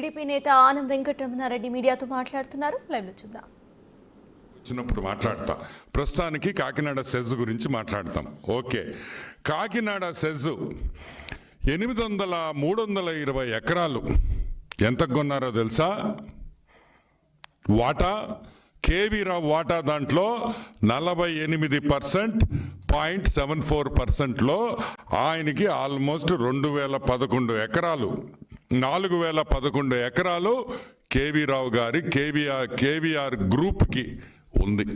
TDP నేత ఆనం వెంకటరమణారెడ్డి మీడియాతో మాట్లాడుతున్నారు. లైవ్ లో చూద్దాం. వచ్చినప్పుడు మాట్లాడతా. ప్రస్తుతానికి కాకినాడ సెజ్ గురించి మాట్లాడతాం. ఓకే, కాకినాడ సెజ్ 320 ఎకరాలు ఎంతకు కొన్నారో తెలుసా? వాటా కేవీ రావు వాటా దాంట్లో 48.74%లో ఆయనకి ఆల్మోస్ట్ 2011 ఎకరాలు 4011 ఎకరాలు కేవీ రావు గారి కేవీఆర్ గ్రూప్కి ఉంది.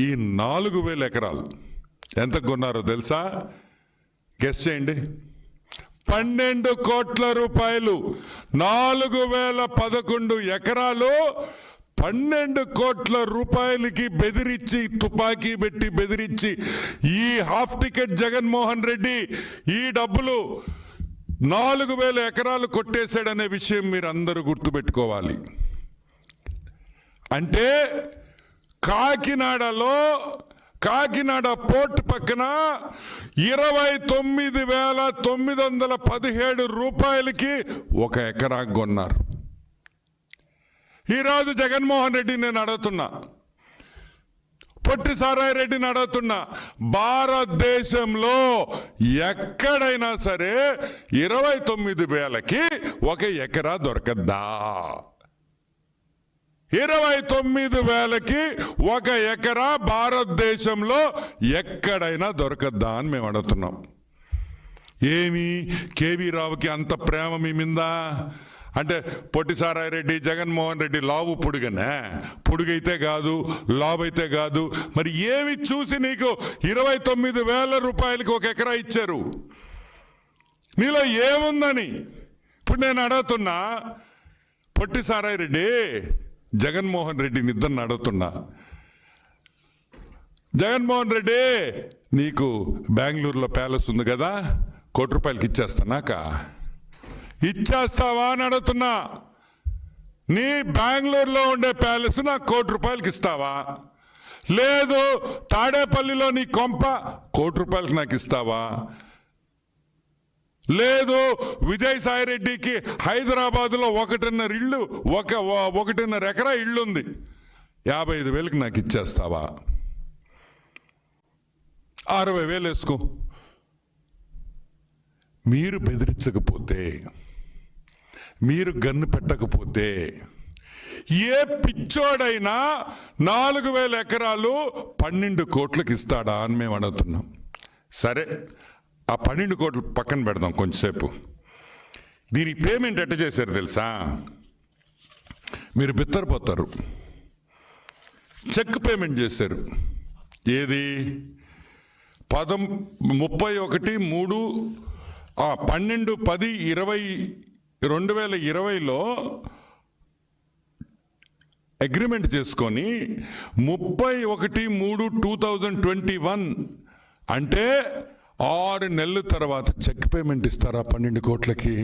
ఈ 4000 ఎకరాలు ఎంత కొన్నారో తెలుసా? గెస్ చేయండి. 12 కోట్ల రూపాయలు. 4011 ఎకరాలు 12 కోట్ల రూపాయలకి బెదిరించి, తుపాకీ పెట్టి బెదిరించి ఈ హాఫ్ టికెట్ జగన్మోహన్ రెడ్డి ఈ డబ్బులు 4000 ఎకరాలు కొట్టేశాడనే విషయం మీరు అందరూ గుర్తుపెట్టుకోవాలి. అంటే కాకినాడ పోర్ట్ పక్కన 29,917 రూపాయలకి 1 ఎకరా కొన్నారు. ఈరోజు జగన్మోహన్ రెడ్డి నేను అడుగుతున్నా, పొట్టి సారాయి రెడ్డిని అడుగుతున్నా, భారతదేశంలో ఎక్కడైనా సరే 29,000కి 1 ఎకరా దొరకద్దా? 29,000కి 1 ఎకరా భారతదేశంలో ఎక్కడైనా దొరకద్దా అని మేము అడుగుతున్నాం. ఏమి కేవీ రావుకి అంత ప్రేమ మీ మీద? అంటే పొట్టి సారాయి రెడ్డి జగన్మోహన్ రెడ్డి లావు పొడుగనే? పొడుగైతే కాదు, లావు అయితే కాదు. మరి ఏమి చూసి నీకు 29,000 రూపాయలకి 1 ఎకరా ఇచ్చారు? నీలో ఏముందని ఇప్పుడు నేను అడుగుతున్నా. పొట్టి సారాయి రెడ్డి జగన్మోహన్ రెడ్డిని ఇద్దరిని అడుగుతున్నా. జగన్మోహన్ రెడ్డి, నీకు బెంగళూరులో ప్యాలెస్ ఉంది కదా, 1 కోటి రూపాయలకి ఇచ్చేస్తానాక ఇచ్చేస్తావా అని అడుగుతున్నా. నీ బెంగళూరులో ఉండే ప్యాలెస్ నాకు 1 కోటి రూపాయలకి ఇస్తావా? లేదు తాడేపల్లిలో నీ కొంప 1 కోటి రూపాయలకి నాకు ఇస్తావా? లేదు విజయసాయి రెడ్డికి హైదరాబాద్లో 1.5 ఇళ్ళు 1.5 ఎకరా ఇళ్ళు ఉంది, 55,000కి నాకు ఇచ్చేస్తావా? 60,000 వేసుకో. మీరు బెదిరించకపోతే, మీరు గన్ను పెట్టకపోతే ఏ పిచ్చోడైనా 4,000 ఎకరాలు 12 కోట్లకి ఇస్తాడా అని మేము అడుగుతున్నాం. సరే, ఆ 12 కోట్లు పక్కన పెడదాం కొంచెంసేపు. దీనికి పేమెంట్ ఎట్ట చేశారు తెలుసా? మీరు బిత్తరపోతారు. చెక్ పేమెంట్ చేశారు. ఏది? 2020లో అగ్రిమెంట్ చేసుకొని 31/3/2021 అంటే 6 నెలల తర్వాత చెక్ పేమెంట్ ఇస్తారా 12 కోట్లకి?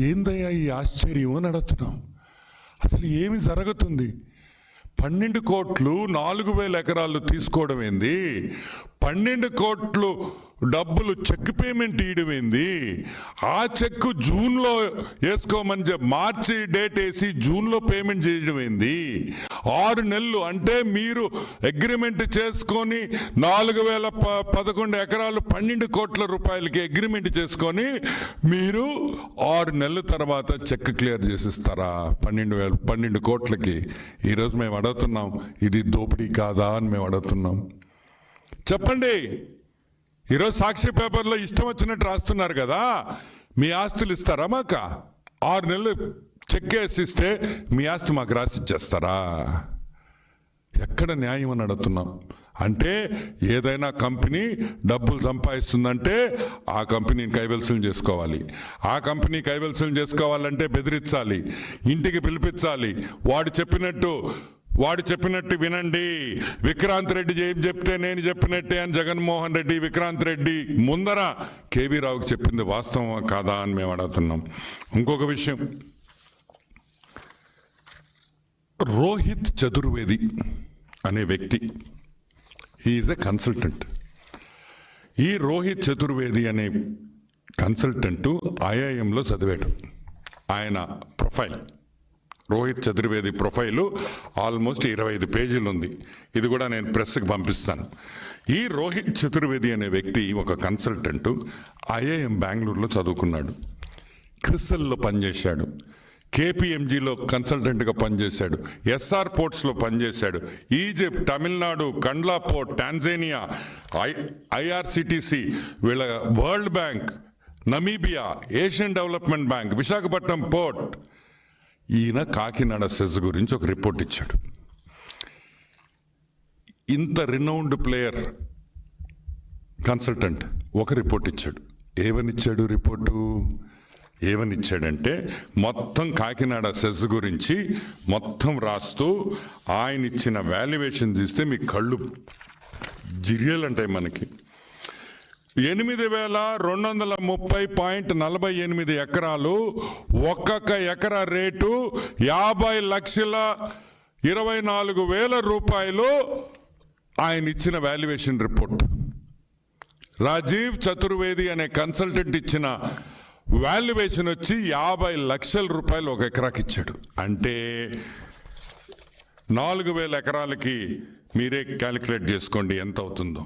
ఏందయ్యా ఈ ఆశ్చర్యం అని అడుగుతున్నాం. అసలు ఏమి జరుగుతుంది? 12 కోట్లు 4,000 ఎకరాలు తీసుకోవడం ఏంది? 12 కోట్లు డబ్బులు చెక్ పేమెంట్ ఇవ్వడం ఏంది? ఆ చెక్ జూన్లో వేసుకోమని మార్చి డేట్ వేసి జూన్లో పేమెంట్ చేయడం ఏంది? 6 నెలలు అంటే మీరు అగ్రిమెంట్ చేసుకొని 4,011 ఎకరాలు 12 కోట్ల రూపాయలకి అగ్రిమెంట్ చేసుకొని మీరు 6 నెలల తర్వాత చెక్ క్లియర్ చేసిస్తారా 12 కోట్లకి? ఈరోజు మేము అడుగుతున్నాం, ఇది దోపిడీ కాదా అని మేము అడుగుతున్నాం. చెప్పండి. ఈరోజు సాక్షి పేపర్లో ఇష్టం వచ్చినట్టు రాస్తున్నారు కదా, మీ ఆస్తులు ఇస్తారా మాకు? 6 నెలలు చెక్ వేసి ఇస్తే మీ ఆస్తి మాకు రాసి ఇచ్చేస్తారా? ఎక్కడ న్యాయం అని అడుగుతున్నాం. అంటే ఏదైనా కంపెనీ డబ్బులు సంపాదిస్తుందంటే ఆ కంపెనీని కైవల్సం చేసుకోవాలి. ఆ కంపెనీ కైవల్సం చేసుకోవాలంటే బెదిరించాలి, ఇంటికి పిలిపించాలి. వాడు చెప్పినట్టు వినండి. విక్రాంత్ రెడ్డి ఏం చెప్తే నేను చెప్పినట్టే అని జగన్మోహన్ రెడ్డి విక్రాంత్ రెడ్డి ముందర కేవీ రావుకి చెప్పింది వాస్తవం కాదా అని మేము అడుగుతున్నాం. ఇంకొక విషయం, రోహిత్ చతుర్వేది అనే వ్యక్తి ఈజ్ ఎ కన్సల్టెంట్. ఈ రోహిత్ చతుర్వేది అనే కన్సల్టెంటు ఐఐఎంలో చదివాడు. ఆయన profile, Rohit Chaturvedi profile almost 25 పేజీలు ఉంది. ఇది కూడా నేను ప్రెస్కి పంపిస్తాను. ఈ రోహిత్ చతుర్వేది అనే వ్యక్తి ఒక కన్సల్టెంటు, ఐఐఎం బెంగళూరులో చదువుకున్నాడు, క్రిసల్లో పనిచేశాడు, కేపీఎంజీలో కన్సల్టెంట్గా పనిచేశాడు, ఎస్ఆర్ పోర్ట్స్లో పనిచేశాడు, Egypt, Tamil Nadu, Kandla port, Tanzania, IRCTC, వీళ్ళ world bank, Namibia, Asian development bank, Visakhapatnam port. ఈయన కాకినాడ సెజ్ గురించి ఒక రిపోర్ట్ ఇచ్చాడు. ఇంత రినౌండ్ ప్లేయర్ కన్సల్టెంట్ ఒక రిపోర్ట్ ఇచ్చాడు. ఏమనిచ్చాడు రిపోర్టు? ఏమనిచ్చాడంటే మొత్తం కాకినాడ సెజ్ గురించి మొత్తం రాస్తూ ఆయన ఇచ్చిన వాల్యుయేషన్ తీస్తే మీ కళ్ళు జిరియలంటాయి మనకి. 8,230.48 ఎకరాలు, ఒక్కొక్క ఎకరా రేటు 50,24,000 రూపాయలు. ఆయన ఇచ్చిన వాల్యుయేషన్ రిపోర్ట్, రాజీవ్ చతుర్వేది అనే కన్సల్టెంట్ ఇచ్చిన వాల్యుయేషన్ వచ్చి 50 లక్షల రూపాయలు ఒక ఎకరాకి ఇచ్చాడు. అంటే 4,000 ఎకరాలకి మీరే క్యాలిక్యులేట్ చేసుకోండి ఎంత అవుతుందో.